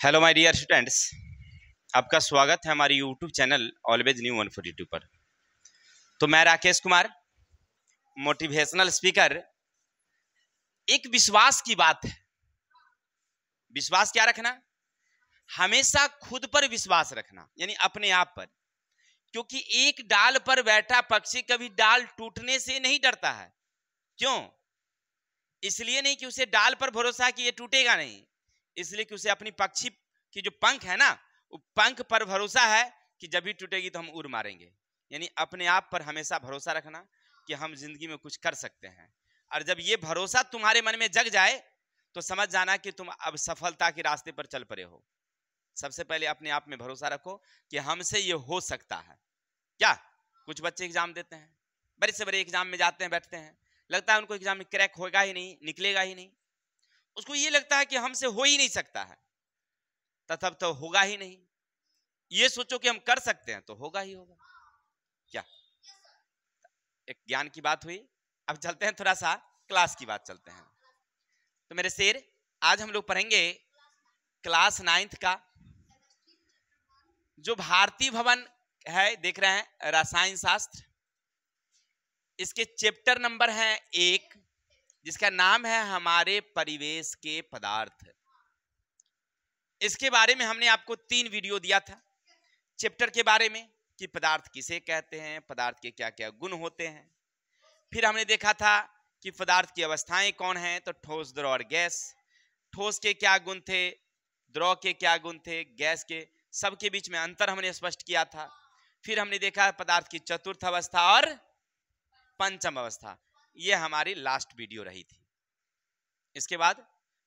Hello my dear students, आपका स्वागत है हमारे यूट्यूब चैनल ऑलवेज न्यू 142 पर। तो मैं राकेश कुमार, मोटिवेशनल स्पीकर। एक विश्वास की बात है। विश्वास क्या रखना? हमेशा खुद पर विश्वास रखना, यानी अपने आप पर। क्योंकि एक डाल पर बैठा पक्षी कभी डाल टूटने से नहीं डरता है। क्यों? इसलिए नहीं कि उसे डाल पर भरोसा है कि ये टूटेगा नहीं, इसलिए कि उसे अपनी पक्षी की जो पंख है ना, वो पंख पर भरोसा है कि जब भी टूटेगी तो हम उड़ मारेंगे। यानी अपने आप पर हमेशा भरोसा रखना कि हम जिंदगी में कुछ कर सकते हैं। और जब ये भरोसा तुम्हारे मन में जग जाए तो समझ जाना कि तुम अब सफलता के रास्ते पर चल पड़े हो। सबसे पहले अपने आप में भरोसा रखो कि हमसे ये हो सकता है। क्या कुछ बच्चे एग्जाम देते हैं, बड़े से बड़े एग्जाम में जाते हैं, बैठते हैं, लगता है उनको एग्जाम में क्रैक होगा ही नहीं, निकलेगा ही नहीं। उसको ये लगता है कि हमसे हो ही नहीं सकता है, तब तो होगा ही नहीं। ये सोचो कि हम कर सकते हैं तो होगा ही होगा। क्या एक ज्ञान की बात हुई। अब चलते हैं थोड़ा सा क्लास की बात चलते हैं। तो मेरे शेर, आज हम लोग पढ़ेंगे क्लास 9th का जो भारतीय भवन है, देख रहे हैं, रसायन शास्त्र। इसके चैप्टर नंबर है 1, जिसका नाम है हमारे परिवेश के पदार्थ। इसके बारे में हमने आपको 3 वीडियो दिया था। चैप्टर के बारे में कि पदार्थ किसे कहते हैं, पदार्थ के क्या क्या गुण होते हैं। फिर हमने देखा था कि पदार्थ की अवस्थाएं कौन हैं, तो ठोस, द्रव और गैस। ठोस के क्या गुण थे, द्रव के क्या गुण थे, गैस के, सबके बीच में अंतर हमने स्पष्ट किया था। फिर हमने देखा पदार्थ की चतुर्थ अवस्था और पंचम अवस्था। ये हमारी लास्ट वीडियो रही थी। इसके बाद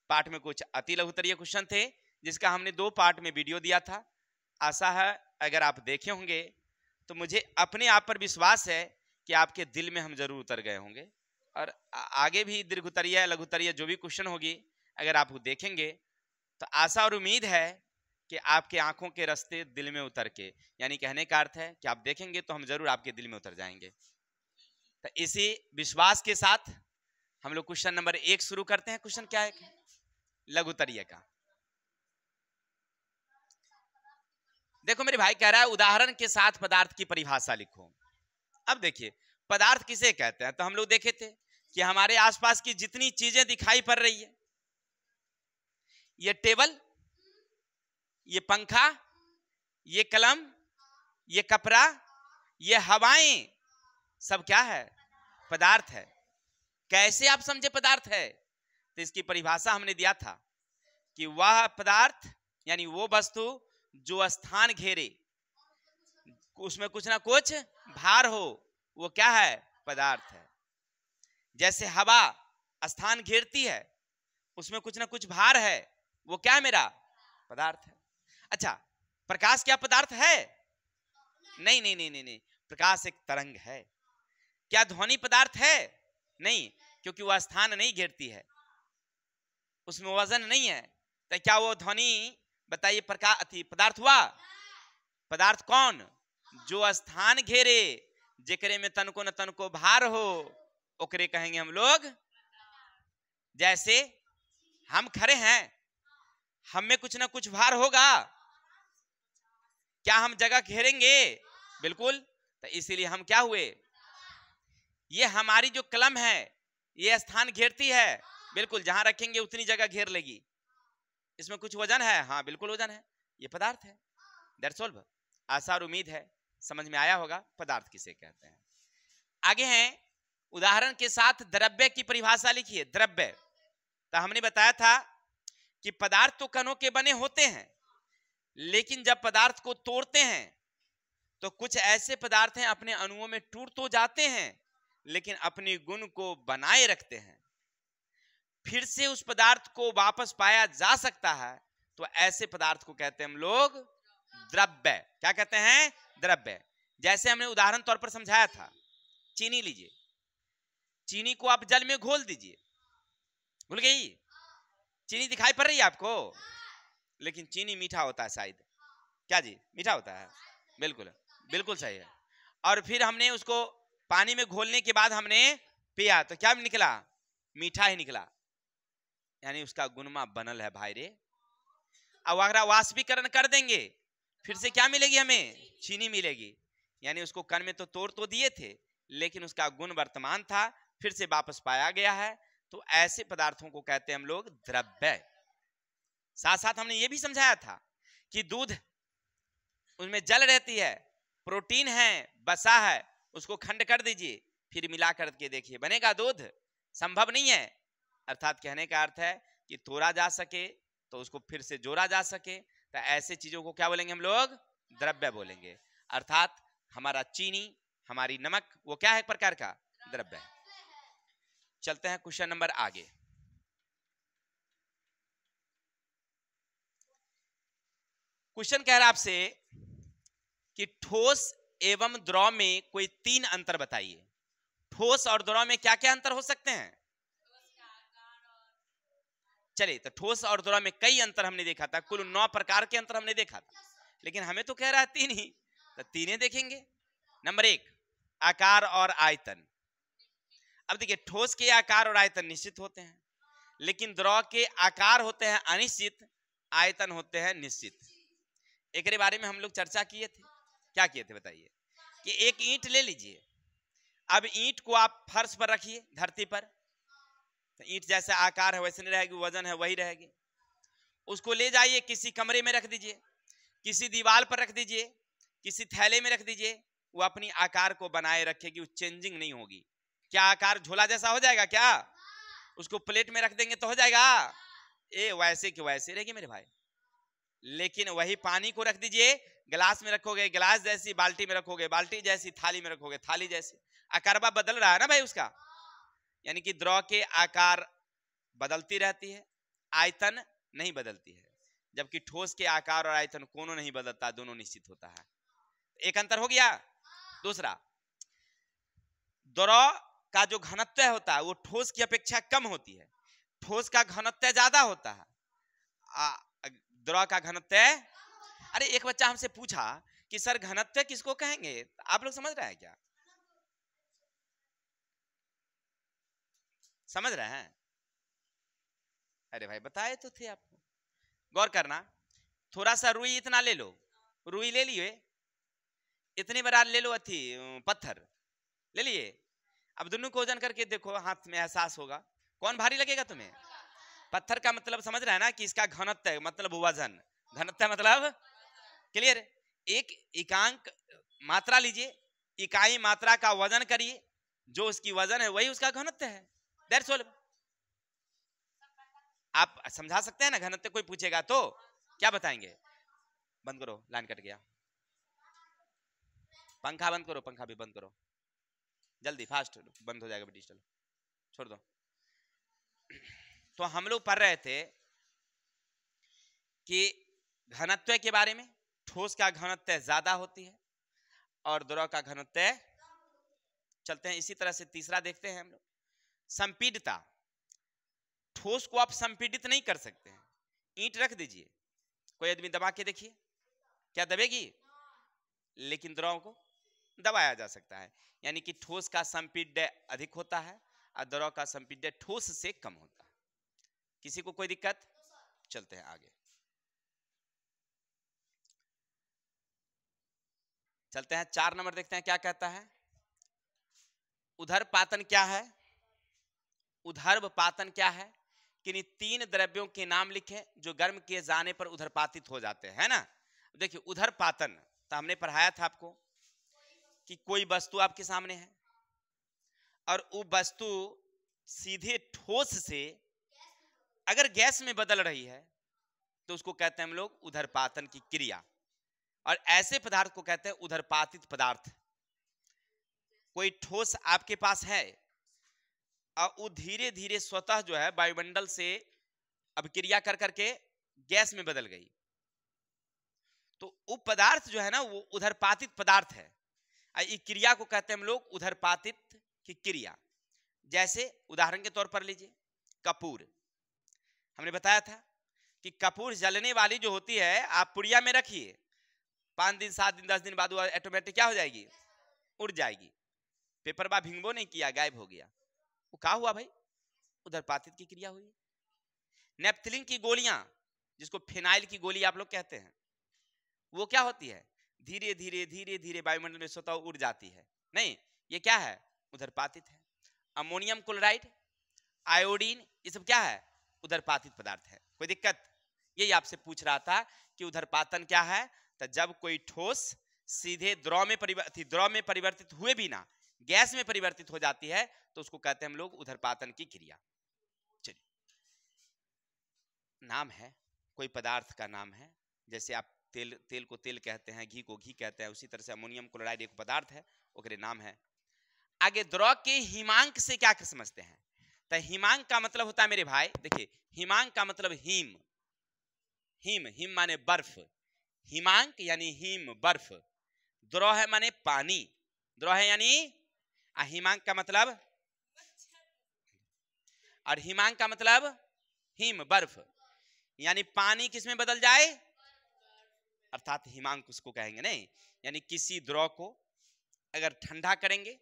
पार्ट में कुछ अति लघुतरीय क्वेश्चन थे, जिसका हमने 2 पार्ट में वीडियो दिया था। आशा है अगर आप देखे होंगे तो मुझे अपने आप पर विश्वास है कि आपके दिल में हम जरूर उतर गए होंगे। और आगे भी दीर्घोत्तरीय लघुत्तरीय जो भी क्वेश्चन होगी, अगर आप देखेंगे तो आशा और उम्मीद है कि आपके आंखों के रास्ते दिल में उतर के, यानी कहने का अर्थ है कि आप देखेंगे तो हम जरूर आपके दिल में उतर जाएंगे। तो इसी विश्वास के साथ हम लोग क्वेश्चन नंबर 1 शुरू करते हैं। क्वेश्चन क्या है? लघुत्तरीय का। देखो मेरे भाई, कह रहा है उदाहरण के साथ पदार्थ की परिभाषा लिखो। अब देखिए पदार्थ किसे कहते हैं, तो हम लोग देखे थे कि हमारे आसपास की जितनी चीजें दिखाई पड़ रही है, ये टेबल, ये पंखा, ये कलम, ये कपड़ा, ये हवाएं, सब क्या है? पदार्थ है। कैसे आप समझे पदार्थ है? तो इसकी परिभाषा हमने दिया था कि वह पदार्थ यानी वो वस्तु जो स्थान घेरे, उसमें कुछ ना कुछ भार हो, वो क्या है? पदार्थ है। जैसे हवा स्थान घेरती है, उसमें कुछ ना कुछ भार है, वो क्या है? मेरा पदार्थ है। अच्छा, प्रकाश क्या पदार्थ है? नहीं नहीं नहीं नहीं नहीं, प्रकाश एक तरंग है। क्या ध्वनि पदार्थ है? नहीं, क्योंकि वह स्थान नहीं घेरती है, उसमें वजन नहीं है। तो क्या वो ध्वनि, बताइए, प्रकाश पदार्थ हुआ? पदार्थ कौन? जो स्थान घेरे, जेकरे में तनको न तनको भार हो, ओकरे कहेंगे हम लोग। जैसे हम खड़े हैं, हम में कुछ ना कुछ भार होगा, क्या हम जगह घेरेंगे? बिल्कुल। तो इसीलिए हम क्या हुए? ये हमारी जो कलम है, ये स्थान घेरती है, बिल्कुल, जहां रखेंगे उतनी जगह घेर लेगी। इसमें कुछ वजन है? हाँ बिल्कुल वजन है, ये पदार्थ है। That's all. आशा और उम्मीद है समझ में आया होगा पदार्थ किसे कहते हैं। आगे हैं, उदाहरण के साथ द्रव्य की परिभाषा लिखिए। द्रव्य, तो हमने बताया था कि पदार्थ तो कणों के बने होते हैं, लेकिन जब पदार्थ को तोड़ते हैं तो कुछ ऐसे पदार्थ हैं अपने अणुओं में टूट तो जाते हैं, लेकिन अपने गुण को बनाए रखते हैं। फिर से उस पदार्थ को वापस पाया जा सकता है, तो ऐसे पदार्थ को कहते हैं हम लोग द्रव्य। क्या कहते हैं? द्रव्य। जैसे हमने उदाहरण तौर पर समझाया था, चीनी लीजिए, चीनी को आप जल में घोल दीजिए। भूल गई? चीनी दिखाई पड़ रही है आपको, लेकिन चीनी मीठा होता है शायद। क्या जी? मीठा होता है, बिल्कुल बिल्कुल सही है। और फिर हमने उसको पानी में घोलने के बाद हमने पिया, तो क्या निकला? मीठा ही निकला, यानी उसका गुणमा बनल है भाई रे। अब अगर वाष्पीकरण कर देंगे फिर से क्या मिलेगी हमें? चीनी मिलेगी। यानी उसको कण में तो तोड़ तो दिए थे, लेकिन उसका गुण वर्तमान था, फिर से वापस पाया गया है। तो ऐसे पदार्थों को कहते हैं हम लोग द्रव्य। साथ साथ हमने ये भी समझाया था कि दूध, उसमें जल रहती है, प्रोटीन है, वसा है, उसको खंड कर दीजिए, फिर मिला करके देखिए बनेगा दूध? संभव नहीं है। अर्थात कहने का अर्थ है कि तोड़ा जा सके तो उसको फिर से जोड़ा जा सके, तो ऐसे चीजों को क्या बोलेंगे हम लोग? द्रव्य बोलेंगे। अर्थात हमारा चीनी, हमारी नमक, वो क्या है? एक प्रकार का द्रव्य है। चलते हैं क्वेश्चन नंबर आगे। क्वेश्चन कह रहा है आपसे कि ठोस एवं द्रव में कोई 3 अंतर बताइए। ठोस और द्रव में क्या क्या अंतर हो सकते हैं? चलिए, तो ठोस और द्रव में कई अंतर हमने देखा था, कुल 9 प्रकार के अंतर हमने देखा था, लेकिन हमें तो कह रहा है 3 ही, तो 3 देखेंगे। नंबर 1, आकार और आयतन। अब देखिए, ठोस के आकार और आयतन निश्चित होते हैं, लेकिन द्रव के आकार होते हैं अनिश्चित, आयतन होते हैं निश्चित। एक बारे में हम लोग चर्चा किए थे। क्या किए थे बताइए? कि एक ईंट ले लीजिए, अब ईंट को आप फर्श पर रखिए, धरती पर, तो ईंट जैसा आकार है वैसे नहीं रहेगी, वजन है वही रहेगी। उसको ले जाइए किसी कमरे में रख दीजिए, किसी दीवार पर रख दीजिए, किसी थैले में रख दीजिए, वो अपनी आकार को बनाए रखेगी, वो चेंजिंग नहीं होगी। क्या आकार झोला जैसा हो जाएगा क्या? उसको प्लेट में रख देंगे तो हो जाएगा? वैसे कि वैसे रहेगी मेरे भाई। लेकिन वही पानी को रख दीजिए, गिलास में रखोगे गिलास जैसी, बाल्टी में रखोगे बाल्टी जैसी, थाली में रखोगे थाली जैसी, आकार बदल रहा है ना भाई उसका। यानी कि द्रव के आकार बदलती रहती है, आयतन नहीं बदलती है, जबकि ठोस के आकार और आयतन कोनो नहीं बदलता, दोनों निश्चित होता है। एक अंतर हो गया। दूसरा, द्रव का जो घनत्व होता है वो ठोस की अपेक्षा कम होती है, ठोस का घनत्व ज्यादा होता है, द्रव का घनत्व। अरे एक बच्चा हमसे पूछा कि सर घनत्व किसको कहेंगे? आप लोग समझ रहे हैं क्या? समझ रहे हैं? अरे भाई बताए तो थे आपको। गौर करना, थोड़ा सा रुई इतना ले लो, रुई ले लिए, इतनी बड़ा ले लो अथी पत्थर ले लिए, अब दोनों को वजन करके देखो, हाथ में एहसास होगा कौन भारी लगेगा तुम्हें? पत्थर का मतलब समझ रहा है ना कि इसका घनत्व मतलब वजन, घनत्व मतलब क्लियर। एक एकांक मात्रा लीजिए, इकाई मात्रा का वजन करिए, जो उसकी वजन है वही उसका घनत्व है। That's all. आप समझा सकते हैं ना? घनत्व कोई पूछेगा तो क्या बताएंगे? बंद करो, लाइन कट गया। पंखा बंद करो, पंखा भी बंद करो, जल्दी फास्ट बंद हो जाएगा, डिजिटल छोड़ दो। तो हम लोग पढ़ रहे थे कि घनत्व के बारे में, ठोस का घनत्व ज्यादा होती है और द्रव का घनत्व। चलते हैं इसी तरह से तीसरा देखते हैं हम लोग, संपीडितता। ठोस को आप संपीडित नहीं कर सकते हैं। ईंट रख दीजिए, कोई आदमी दबा के देखिए, क्या दबेगी? लेकिन द्रव को दबाया जा सकता है। यानी कि ठोस का संपीड्य अधिक होता है और द्रव का संपीड्य ठोस से कम होता है। किसी को कोई दिक्कत? चलते हैं आगे। चलते हैं 4 नंबर देखते हैं क्या कहता है। उदरपातन क्या है? उदरपातन क्या है? कि 3 द्रव्यों के नाम लिखें जो गर्म किए जाने पर उदरपातित हो जाते हैं, है ना? देखिए, उदरपातन तो हमने पढ़ाया था आपको कि कोई वस्तु आपके सामने है और वो वस्तु सीधे ठोस से अगर गैस में बदल रही है तो उसको कहते हैं हम लोग उदरपातन की क्रिया, और ऐसे पदार्थ को कहते हैं उदरपातित पदार्थ। कोई ठोस आपके पास है और वो धीरे धीरे स्वतः जो है वायुमंडल से अभिक्रिया कर करके गैस में बदल गई, तो वो पदार्थ जो है ना वो उदरपातित पदार्थ है। इस क्रिया को कहते हैं हम लोग उदरपातित की क्रिया। जैसे उदाहरण के तौर पर लीजिए कपूर, हमने बताया था कि कपूर जलने वाली जो होती है, आप पुड़िया में रखिए, 5 दिन 7 दिन 10 दिन बाद वो ऑटोमेटिक क्या हो जाएगी? उड़ जाएगी। पेपर बा भिंगबो नहीं किया, गायब हो गया, वो क्या हुआ भाई? उदरपातित की क्रिया हुई। नेप्थिलीन की गोलियां जिसको फिनाइल की गोली आप लोग कहते हैं, वो क्या होती है, धीरे धीरे धीरे धीरे वायुमंडल में स्वतः उड़ जाती है। नहीं, ये क्या है, उदरपातित है। अमोनियम क्लोराइड, आयोडीन, ये सब क्या है, उदरपातित पदार्थ है। कोई दिक्कत? यही आपसे पूछ रहा था कि उदरपातन क्या है। तो जब कोई ठोस सीधे द्रव में परिवर्तित हुए बिना गैस में परिवर्तित हो जाती है तो उसको कहते हैं हम लोग उदरपातन की क्रिया। चलिए, नाम है, कोई पदार्थ का नाम है। जैसे आप तेल को तेल कहते हैं, घी को घी कहते हैं, उसी तरह से अमोनियम क्लोराइड एक पदार्थ है, ओकरे नाम है। आगे द्रव के हिमांक से क्या समझते हैं? तो हिमांक का मतलब होता है मेरे भाई, देखिए हिमांक का मतलब हिम, हिम माने बर्फ, हिमांक यानी हिम बर्फ, द्रव है माने पानी, द्रव है यानी, हिमांक का मतलब, और हिमांक का मतलब हिम बर्फ, यानी पानी किस में बदल जाए, अर्थात हिमांक उसको कहेंगे। नहीं, यानी किसी द्रव को अगर ठंडा करेंगे,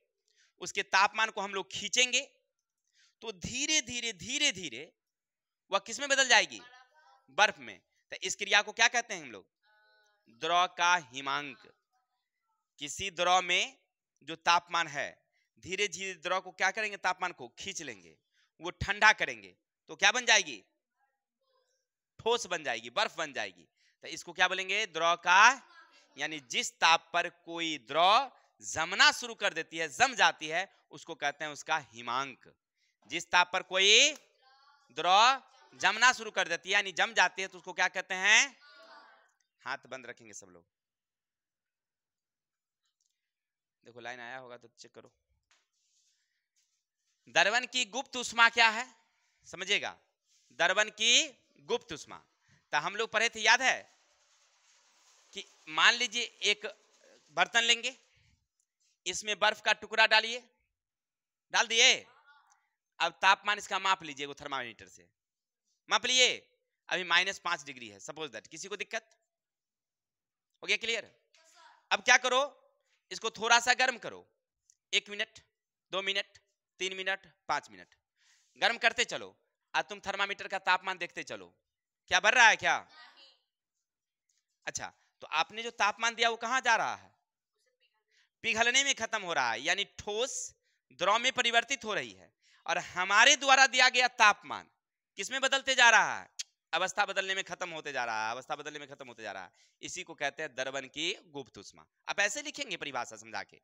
उसके तापमान को हम लोग खींचेंगे तो धीरे धीरे धीरे धीरे वह किस में बदल जाएगी, बर्फ में। तो इस क्रिया को क्या कहते हैं हम लोग, द्रव का हिमांक। किसी द्रव में जो तापमान है, धीरे धीरे द्रव को क्या करेंगे, तापमान को खींच लेंगे, वो ठंडा करेंगे तो क्या बन जाएगी, ठोस बन जाएगी, बर्फ बन जाएगी। तो इसको क्या बोलेंगे, द्रव का, यानी जिस ताप पर कोई द्रव जमना शुरू कर देती है, जम जाती है, उसको कहते हैं उसका हिमांक। जिस ताप पर कोई द्रव जमना शुरू कर देती है यानी जम जाती है तो उसको क्या कहते हैं, हाथ बंद रखेंगे सब लोग, देखो लाइन आया होगा तो चेक करो। दर्पण की गुप्त उष्मा क्या है, समझिएगा, दर्पण की गुप्त उष्मा। तो हम लोग पढ़े थे, याद है कि मान लीजिए एक बर्तन लेंगे, इसमें बर्फ का टुकड़ा डालिए, डाल दिए, अब तापमान इसका माप लीजिए, वो थर्मामीटर से माप लिए, अभी -5 डिग्री है सपोज दैट। किसी को दिक्कत हो गया, क्लियर? अब क्या करो, इसको थोड़ा सा गर्म करो, 1 मिनट 2 मिनट 3 मिनट 5 मिनट गर्म करते चलो, और तुम थर्मामीटर का तापमान देखते चलो, क्या बढ़ रहा है क्या? अच्छा, तो आपने जो तापमान दिया वो कहां जा रहा है, पिघलने में खत्म हो रहा है, यानी ठोस द्रव में परिवर्तित हो रही है। और हमारे द्वारा दिया गया तापमान किसमें बदलते जा रहा है, अवस्था बदलने में खत्म होते जा रहा है, अवस्था बदलने में खत्म होते जा रहा है। इसी को कहते हैं दर्पण की गुप्त उष्मा। आप ऐसे लिखेंगे परिभाषा समझा के,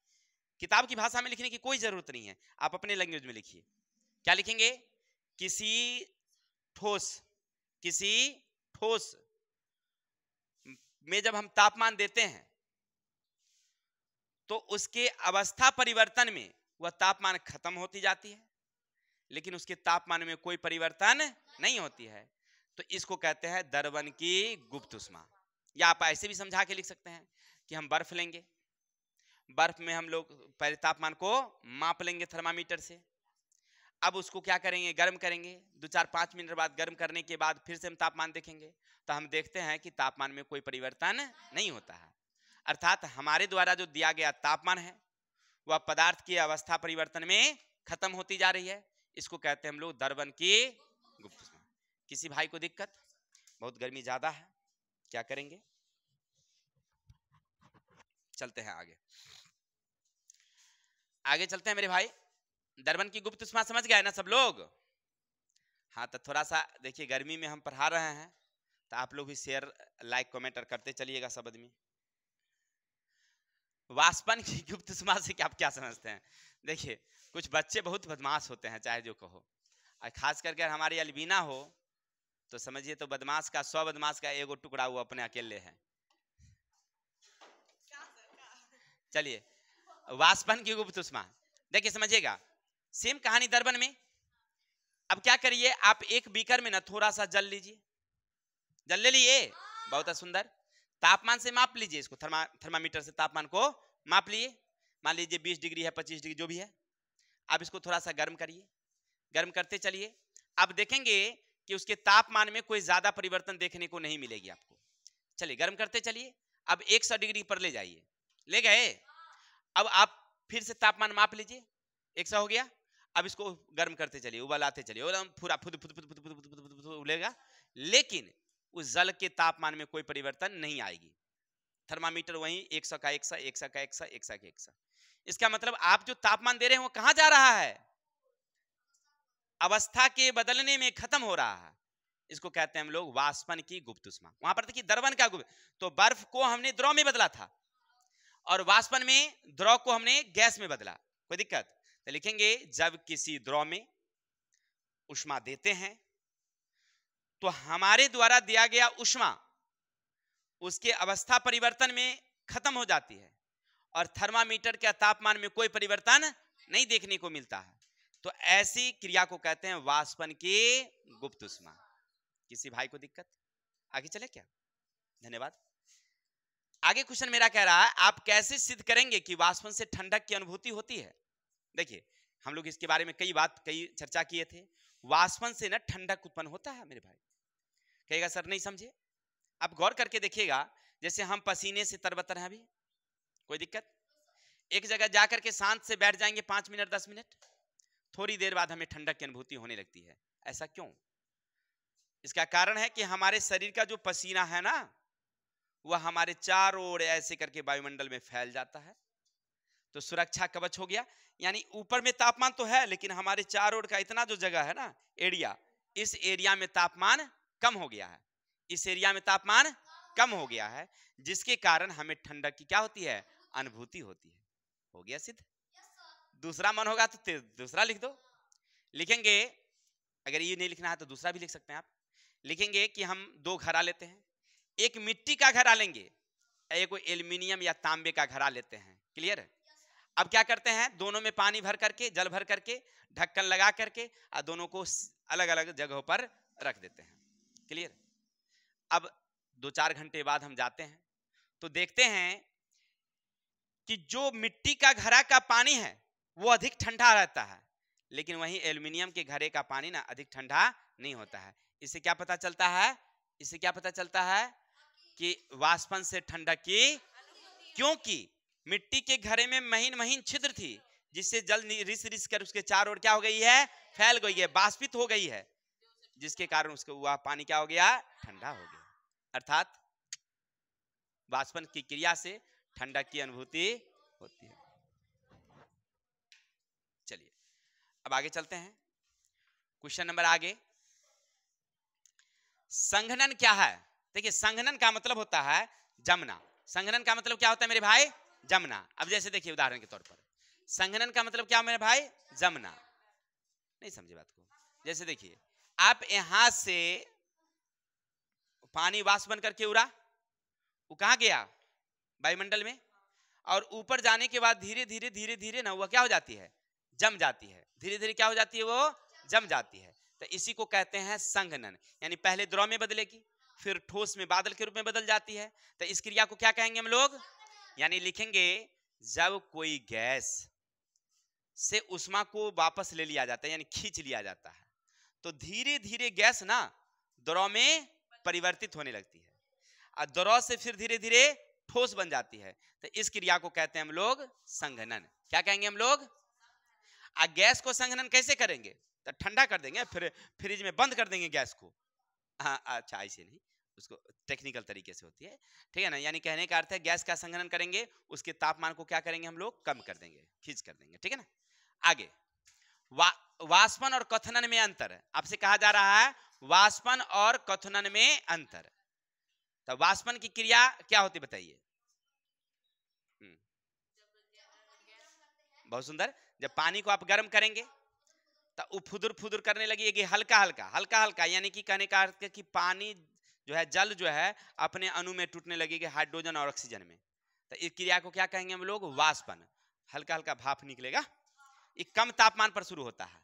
किताब की भाषा में लिखने की कोई जरूरत नहीं है, आप अपने लैंग्वेज में लिखिए। क्या लिखेंगे, किसी ठोस में जब हम तापमान देते हैं तो उसके अवस्था परिवर्तन में वह तापमान खत्म होती जाती है, लेकिन उसके तापमान में कोई परिवर्तन नहीं होती है, तो इसको कहते हैं दर्पण की गुप्त उष्मा। या आप ऐसे भी समझा के लिख सकते हैं कि हम बर्फ लेंगे, बर्फ में हम लोग पहले तापमान को माप लेंगे थर्मामीटर से, अब उसको क्या करेंगे, गर्म करेंगे, 2-4-5 मिनट बाद गर्म करने के बाद फिर से हम तापमान देखेंगे, तो हम देखते हैं कि तापमान में कोई परिवर्तन नहीं होता है। अर्थात हमारे द्वारा जो दिया गया तापमान है वह पदार्थ की अवस्था परिवर्तन में खत्म होती जा रही है, इसको कहते हैं हम लोग दर्पण की गुप्त उष्मा। किसी भाई को दिक्कत, बहुत गर्मी ज्यादा है, क्या करेंगे, चलते हैं आगे, आगे चलते हैं मेरे भाई। दर्पण की गुप्त उष्मा समझ गए ना सब लोग? हाँ, तो थोड़ा सा देखिए, गर्मी में हम पढ़ा रहे हैं तो आप लोग भी शेयर लाइक कमेंट और करते चलिएगा सब आदमी। वाष्पन की गुप्त उष्मा से आप क्या समझते हैं? देखिए, कुछ बच्चे बहुत बदमाश होते हैं, चाहे जो कहो, और खास करके हमारी अलबीना हो तो समझिए तो बदमाश का 100 बदमाश का एगो टुकड़ा वो अपने अकेले है। चलिए, वाष्पन की गुप्त उष्मा देखिए, समझिएगा, सेम कहानी दर्पण में। अब क्या करिए, आप एक बीकर में ना थोड़ा सा जल लीजिए, जल ले लिए, बहुत सुंदर, तापमान से माप लीजिए इसको, थर्मामीटर से तापमान को माप लिए, मान लीजिए 20 डिग्री है, 25 डिग्री जो भी है। अब इसको थोड़ा सा गर्म करिए, गर्म करते चलिए, अब देखेंगे कि उसके तापमान में कोई ज्यादा परिवर्तन देखने को नहीं मिलेगी आपको। चलिए गर्म करते चलिए, अब 100 डिग्री पर ले जाइए, ले गए, अब आप फिर से तापमान माप लीजिए, 100 हो गया, अब इसको गर्म करते चलिए, उबलाते चलिए, पूरा फुद फुद फुद फुद फुद फुद फुद उबलेगा, लेकिन उस जल के तापमान में कोई परिवर्तन नहीं आएगी। थर्मामीटर वहीं 100 का 100, 100 का 100, 100 का 100। इसका मतलब आप जो तापमान दे रहे हैं वो कहां जा रहा है? अवस्था के बदलने में खत्म हो रहा है। इसको कहते हैं हम लोग वाष्पन की गुप्त ऊष्मा। वहां पर देखिए दर्पण का गुप्त, तो बर्फ को हमने द्रव में बदला था और वाष्पन में द्रव को हमने गैस में बदला। कोई दिक्कत? तो लिखेंगे जब किसी द्रव में ऊष्मा देते हैं तो हमारे द्वारा दिया गया ऊष्मा उसके अवस्था परिवर्तन में खत्म हो जाती है और थर्मामीटर के तापमान में कोई परिवर्तन नहीं देखने को मिलता है। तो ऐसी क्रिया को कहते हैं वाष्पन की गुप्त ऊष्मा। किसी भाई को दिक्कत? आगे चले क्या? धन्यवाद। आगे क्वेश्चन मेरा कह रहा है आप कैसे सिद्ध करेंगे कि वाष्पन से ठंडक की अनुभूति होती है? देखिए हम लोग इसके बारे में कई चर्चा किए थे। वाष्पन से ना ठंडक उत्पन्न होता है मेरे भाई। कहेगा सर नहीं समझे। आप गौर करके देखिएगा, जैसे हम पसीने से तरबतर हैं अभी, कोई दिक्कत? एक जगह जाकर के शांत से बैठ जाएंगे 5 मिनट 10 मिनट, थोड़ी देर बाद हमें ठंडक की अनुभूति होने लगती है। ऐसा क्यों? इसका कारण है कि हमारे शरीर का जो पसीना है ना वह हमारे चारों ओर ऐसे करके वायुमंडल में फैल जाता है, तो सुरक्षा कवच हो गया। यानी ऊपर में तापमान तो है लेकिन हमारे चारों ओर का इतना जो जगह है ना एरिया, इस एरिया में तापमान कम हो गया है। इस एरिया में तापमान कम हो गया है जिसके कारण हमें ठंडक की क्या होती है? अनुभूति होती है। हो गया सिद्ध? दूसरा मन होगा तो दूसरा लिख दो। लिखेंगे, अगर ये नहीं लिखना है तो दूसरा भी लिख सकते हैं आप। लिखेंगे कि हम दो घड़ा लेते हैं, एक मिट्टी का घड़ा लेंगे, एक एल्युमिनियम या तांबे का घड़ा लेते हैं। क्लियर है? अब क्या करते हैं, दोनों में पानी भर करके, जल भर करके, ढक्कन लगा करके और दोनों को अलग अलग जगहों पर रख देते हैं। क्लियर? अब 2-4 घंटे बाद हम जाते हैं तो देखते हैं कि जो मिट्टी का घड़ा का पानी है वो अधिक ठंडा रहता है, लेकिन वहीं एल्युमिनियम के घड़े का पानी ना अधिक ठंडा नहीं होता है। इससे क्या पता चलता है? इससे क्या पता चलता है कि वाष्पन से ठंडक की, क्योंकि मिट्टी के घड़े में महीन महीन छिद्र थी जिससे जल रिस रिस कर उसके चारों ओर क्या हो गई है? फैल गई है, बाष्पित हो गई है, जिसके कारण उसका वह पानी क्या हो गया? ठंडा हो गया। अर्थात वाष्पन की क्रिया से ठंडक की अनुभूति होती है। चलिए अब आगे चलते हैं। क्वेश्चन नंबर आगे, संघनन क्या है? देखिए संघनन का मतलब होता है जमना। संघनन का मतलब क्या होता है मेरे भाई? जमना। अब जैसे देखिए उदाहरण के तौर पर संघनन का मतलब क्या मेरे भाई? जमना। नहीं समझे बात को? जैसे देखिए आप यहां से पानी वाष्प बन करके उड़ा, वो कहां गया? वायुमंडल में, और ऊपर जाने के बाद धीरे धीरे धीरे धीरे ना वह क्या हो जाती है? जम जाती है। धीरे धीरे क्या हो जाती है? वो जम जाती है। तो इसी को कहते हैं संघनन। यानी पहले द्रव में बदलेगी, फिर ठोस में बादल के रूप में बदल जाती है। तो इस क्रिया को क्या कहेंगे हम लोग? यानी लिखेंगे जब कोई गैस से ऊष्मा को वापस ले लिया जाता है, यानी खींच लिया जाता है, तो धीरे धीरे गैस ना द्रव में परिवर्तित होने लगती है और द्रव से फिर धीरे धीरे ठोस बन जाती है। तो इस क्रिया को कहते हैं हम लोग संघनन। क्या कहेंगे हम लोग? गैस को संघनन कैसे करेंगे? तो ठंडा कर देंगे, फिर फ्रिज में बंद कर देंगे गैस को। हाँ अच्छा, ऐसे नहीं, उसको टेक्निकल तरीके से होती है, ठीक है ना। यानी कहने का अर्थ है गैस का संघनन करेंगे, उसके तापमान को क्या करेंगे हम लोग? कम कर देंगे, खींच कर देंगे, ठीक है ना। आगे वाष्पन और क्वथनन में अंतर है। आपसे कहा जा रहा है वाष्पन और क्वथनन में अंतर। तो वाष्पन की क्रिया क्या होती बताइए? बहुत सुंदर। जब पानी को आप गर्म करेंगे तो वो फुदुर फुदुर करने लगेगी, हल्का हल्का हल्का हल्का, यानी कि कहने का अर्थ है कि पानी जो है, जल जो है अपने अणु में टूटने लगेगी हाइड्रोजन और ऑक्सीजन में। तो इस क्रिया को क्या कहेंगे हम लोग? वाष्पन। हल्का हल्का भाप निकलेगा, ये कम तापमान पर शुरू होता है।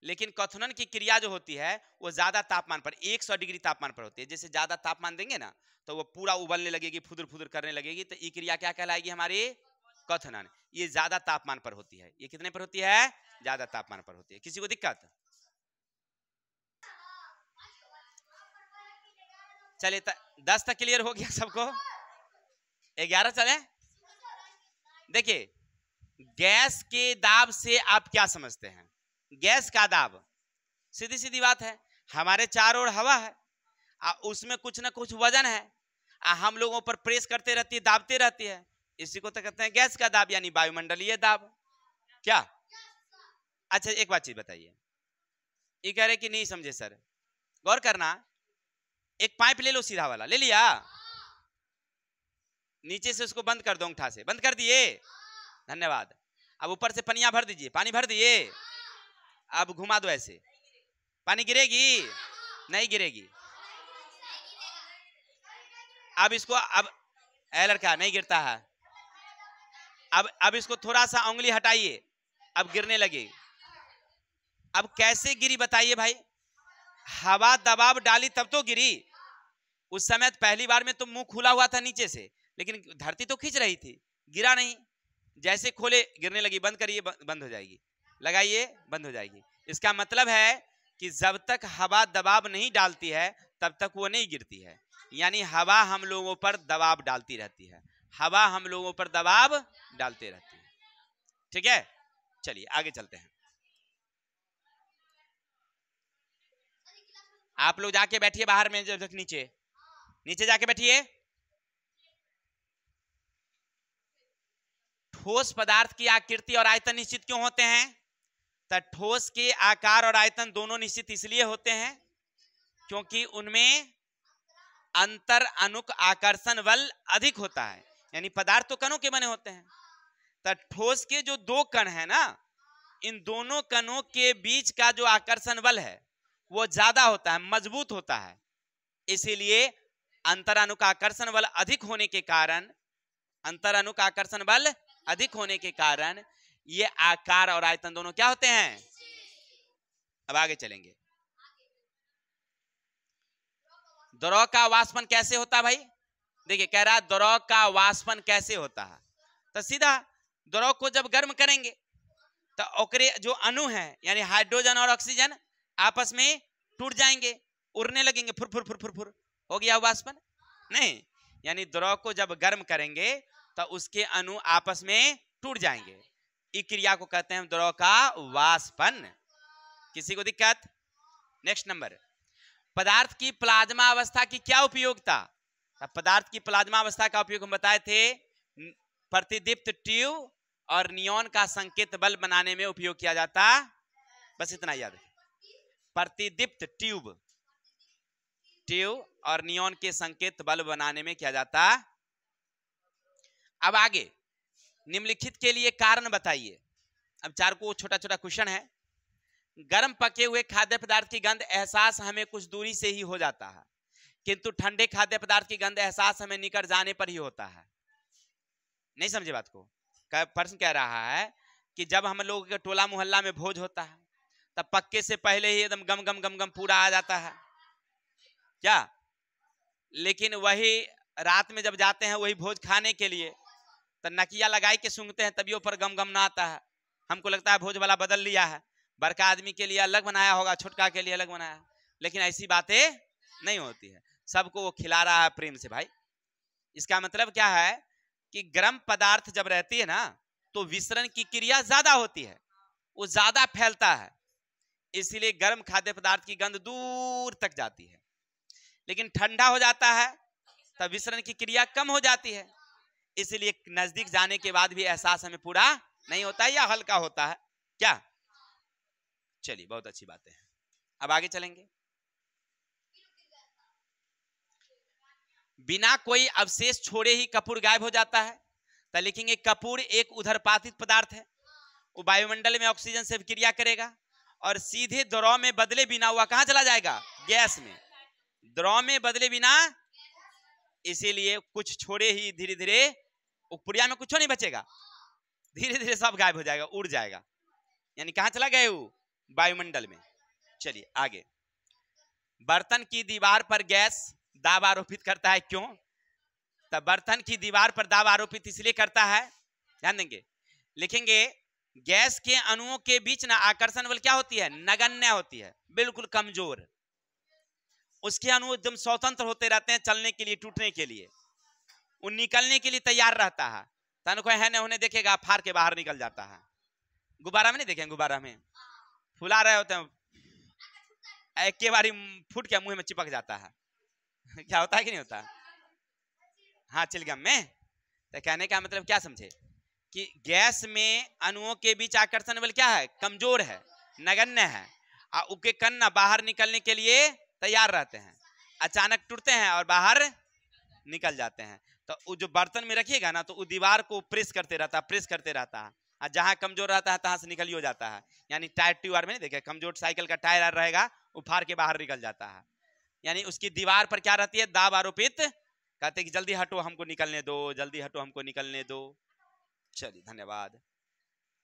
लेकिन क्वथनन की क्रिया जो होती है वो ज्यादा तापमान पर, 100 डिग्री तापमान पर होती है। जैसे ज्यादा तापमान देंगे ना तो वो पूरा उबलने लगेगी, फुदुर फुदुर करने लगेगी। तो ये क्रिया क्या कहलाएगी हमारी? क्वथनन। ये ज्यादा तापमान पर होती है। ये कितने पर होती है? ज्यादा तापमान पर होती है। किसी को दिक्कत? चलिए 10 तक क्लियर हो गया सबको? 11 चले। देखिए गैस के दाब से आप क्या समझते हैं? गैस का दाब सीधी सीधी बात है, हमारे चारों ओर हवा है, उसमें कुछ ना कुछ वजन है, हम लोगों पर प्रेस करते रहती है, दाबते रहती है। इसी को तो कहते हैं गैस का दाब, यानी वायुमंडलीय दाब। क्या? अच्छा एक बात चीज बताइए, ये कह रहे कि नहीं समझे सर, गौर करना। एक पाइप ले लो सीधा वाला, ले लिया, नीचे से उसको बंद कर दो, अंगूठा से बंद कर दिए, धन्यवाद। अब ऊपर से पनिया भर दीजिए, पानी भर दिए, अब घुमा दो ऐसे, पानी गिरेगी? नहीं गिरेगी। अब इसको, अब लड़का नहीं गिरता है। अब इसको थोड़ा सा उंगली हटाइए, अब गिरने लगे। अब कैसे गिरी बताइए भाई? हवा दबाव डाली तब तो गिरी। उस समय पहली बार में तो मुंह खुला हुआ था नीचे से, लेकिन धरती तो खींच रही थी, गिरा नहीं। जैसे खोले गिरने लगी, बंद करिए बंद हो जाएगी, लगाइए बंद हो जाएगी। इसका मतलब है कि जब तक हवा दबाव नहीं डालती है तब तक वो नहीं गिरती है। यानी हवा हम लोगों पर दबाव डालती रहती है, हवा हम लोगों पर दबाव डालते रहती है। ठीक है, चलिए आगे चलते हैं। आप लोग जाके बैठिए बाहर में, जब तक नीचे नीचे जाके बैठिए। ठोस पदार्थ की आकृति और आयतन निश्चित क्यों होते हैं? तो ठोस के आकार और आयतन दोनों निश्चित इसलिए होते हैं क्योंकि उनमें अंतर अनुक आकर्षण बल अधिक होता है। यानी पदार्थ तो कणों के बने होते हैं, तो ठोस के जो दो कण है ना, इन दोनों कणों के बीच का जो आकर्षण बल है वो ज्यादा होता है, मजबूत होता है। इसीलिए अंतरानुक आकर्षण बल अधिक होने के कारण, अंतरानुक आकर्षण बल अधिक होने के कारण ये आकार और आयतन दोनों क्या होते हैं? अब आगे चलेंगे। द्रव का वाष्पन कैसे होता है भाई? देखिए कह रहा है द्रव का वाष्पन कैसे होता है, तो सीधा द्रव को जब गर्म करेंगे तो ओकरे जो अणु है यानी हाइड्रोजन और ऑक्सीजन आपस में टूट जाएंगे, उड़ने लगेंगे, फुर फुर फुर फुर फुर, हो गया वाष्पन? नहीं, यानी द्रव को जब गर्म करेंगे तो उसके अणु आपस में टूट जाएंगे। इस क्रिया को कहते हैं द्रव का वाष्पन। किसी को दिक्कत? नेक्स्ट नंबर, पदार्थ की प्लाज्मा अवस्था की क्या उपयोगिता? पदार्थ की प्लाज्मा अवस्था का उपयोग हम बताए थे, प्रतिदीप्त ट्यूब और नियॉन का संकेत बल्ब बनाने में उपयोग किया जाता। बस इतना याद है, प्रतिदीप्त ट्यूब और नियॉन के संकेत बल्ब बनाने में किया जाता। अब आगे, निम्नलिखित के लिए कारण बताइए। अब चार को छोटा छोटा क्वेश्चन है। गर्म पके हुए खाद्य पदार्थ की गंध एहसास हमें कुछ दूरी से ही हो जाता है, किंतु ठंडे खाद्य पदार्थ की गंध एहसास हमें निकट जाने पर ही होता है। नहीं समझे बात को? प्रश्न कह रहा है कि जब हम लोग के टोला मोहल्ला में भोज होता है तब पक्के से पहले ही एकदम गम गम गम गम पूरा आ जाता है क्या, लेकिन वही रात में जब जाते हैं वही भोज खाने के लिए तो नकिया लगाई के सूंघते हैं, तभी ऊपर गम गम ना आता है। हमको लगता है भोज वाला बदल लिया है, बड़का आदमी के लिए अलग बनाया होगा, छोटका के लिए अलग बनाया, लेकिन ऐसी बातें नहीं होती है, सबको वो खिला रहा है प्रेम से भाई। इसका मतलब क्या है कि गर्म पदार्थ जब रहती है ना तो विसरण की क्रिया ज्यादा होती है, वो ज्यादा फैलता है, इसीलिए गर्म खाद्य पदार्थ की गंध दूर तक जाती है। लेकिन ठंडा हो जाता है तब विसरण की क्रिया कम हो जाती है, इसलिए नजदीक जाने के बाद भी एहसास हमें पूरा नहीं होता है या हल्का होता है क्या। चलिए बहुत अच्छी बात है, अब आगे चलेंगे। बिना कोई अवशेष छोड़े ही कपूर गायब हो जाता है, तो लिखेंगे कपूर एक उधरपातित पदार्थ है, वो वायुमंडल में ऑक्सीजन से क्रिया करेगा और सीधे द्रव में बदले बिना हुआ कहां चला जाएगा? गैस में। द्रव में बदले बिना, इसीलिए कुछ छोड़े ही धीरे धीरे पुड़िया में कुछ नहीं बचेगा, धीरे धीरे सब गायब हो जाएगा, उड़ जाएगा, यानी कहां चला गया वो? वायुमंडल में। चलिए आगे, बर्तन की दीवार पर गैस दाब आरोपित करता है, क्यों? तब बर्तन की दीवार पर दाब आरोपित इसलिए करता है, ध्यान देंगे, लिखेंगे गैस के अणुओं के बीच ना आकर्षण बल क्या होती है? नगण्य होती है, बिल्कुल कमजोर। उसके अणु एकदम स्वतंत्र होते रहते हैं चलने के लिए, टूटने के लिए, वो निकलने के लिए तैयार रहता है, तन को है ना उन्हें देखेगा फाड़ के बाहर निकल जाता है। गुब्बारा में नहीं देखेंगे, गुब्बारा में फुला रहे होते हैं, एक के बारी फूट के मुंह में चिपक जाता है, क्या होता है कि नहीं होता? हाँ, चिलगम में। तो कहने का मतलब क्या समझे कि गैस में अणुओं के बीच आकर्षण बल क्या है? कमजोर है, नगण्य है, और उसके कण बाहर निकलने के लिए तैयार रहते हैं, अचानक टूटते हैं और बाहर निकल जाते हैं। तो वो जो बर्तन में रखिएगा ना, तो वो दीवार को प्रेस करते रहता है, प्रेस करते रहता है, और जहां कमजोर रहता है तहां से निकल हो जाता है। यानी टायर ट्यूब में नहीं देखे, कमजोर साइकिल का टायर रहेगा, वो फाड़ के बाहर निकल जाता है। यानी उसकी दीवार पर क्या रहती है? दाब आरोपित, कहते कि जल्दी हटो, हमको निकलने दो, जल्दी हटो, हमको निकलने दो। चलिए, धन्यवाद।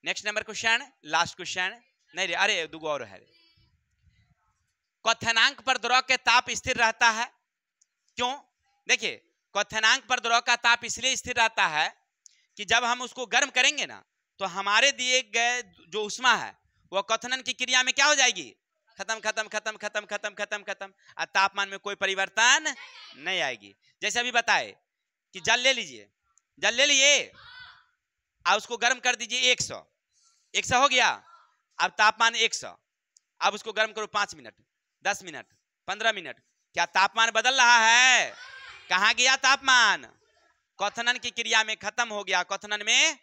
Next number question, last question, नहीं रे, अरे दुगो और है। क्वथनांक पर द्रव के ताप स्थिर रहता है, क्यों? देखिए, क्वथनांक पर द्रव का ताप इसलिए स्थिर रहता है कि जब हम उसको गर्म करेंगे ना, तो हमारे दिए गए जो उष्मा है वह क्वथनन की क्रिया में क्या हो जाएगी? खत्म खत्म खत्म खत्म खत्म खत्म खत्म, और तापमान में कोई परिवर्तन नहीं आएगी। जैसे अभी बताए कि जल ले लीजिए, जल ले लिए और उसको गर्म कर दीजिए 100, 100 हो गया, अब तापमान 100, अब उसको गर्म करो 5 मिनट, 10 मिनट, 15 मिनट, क्या तापमान बदल रहा है? कहां गया तापमान? क्वथनन की क्रिया में खत्म हो गया। क्वथनन में,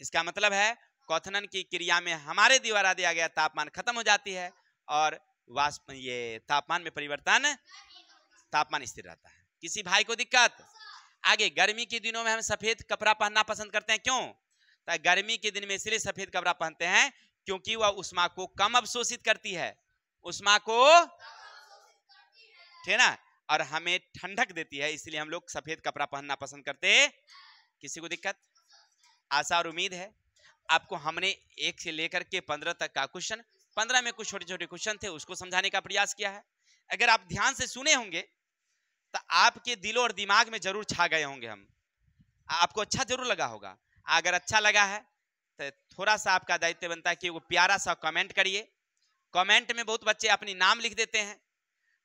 इसका मतलब है क्वथनन की क्रिया में हमारे द्वारा दिया गया तापमान खत्म हो जाती है और वाष्प ये तापमान में परिवर्तन, तापमान स्थिर रहता है। किसी भाई को दिक्कत? आगे, गर्मी के दिनों में हम सफेद कपड़ा पहनना पसंद करते हैं, क्यों? तो गर्मी के दिन में इसलिए सफेद कपड़ा पहनते हैं क्योंकि वह उष्मा को कम अवशोषित करती है, उष्मा को, ठीक है ना, और हमें ठंडक देती है, इसलिए हम लोग सफेद कपड़ा पहनना पसंद करते हैं। किसी को दिक्कत? आशा और उम्मीद है आपको हमने 1 से लेकर के 15 तक का क्वेश्चन, 15 में कुछ छोटे छोटे क्वेश्चन थे, उसको समझाने का प्रयास किया है। अगर आप ध्यान से सुने होंगे तो आपके दिल और दिमाग में जरूर छा गए होंगे हम, आपको अच्छा जरूर लगा होगा। अगर अच्छा लगा है तो थोड़ा सा आपका दायित्व बनता है कि वो प्यारा सा कमेंट करिए। कमेंट में बहुत बच्चे अपनी नाम लिख देते हैं।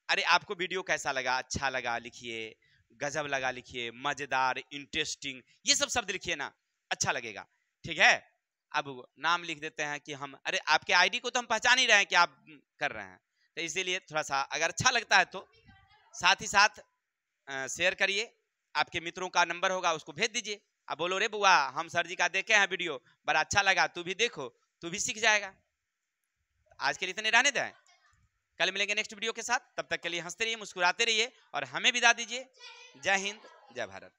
अरे आपको वीडियो कैसा लगा? अच्छा लगा लिखिए, गजब लगा लिखिए, मजेदार, इंटरेस्टिंग, ये सब शब्द लिखिए ना, अच्छा लगेगा, ठीक है। अब नाम लिख देते हैं कि हम, अरे आपके आईडी को तो हम पहचान ही रहे हैं कि आप कर रहे हैं, तो इसीलिए थोड़ा सा अगर अच्छा लगता है तो साथ ही साथ शेयर करिए। आपके मित्रों का नंबर होगा, उसको भेज दीजिए। अब बोलो, रे बुआ हम सर जी का देखे हैं वीडियो, बड़ा अच्छा लगा, तू भी देखो, तू भी सीख जाएगा। आज के लिए इतने रहने दें, कल मिलेंगे नेक्स्ट वीडियो के साथ। तब तक के लिए हंसते रहिए, मुस्कुराते रहिए और हमें विदा दीजिए। जय हिंद, जय भारत।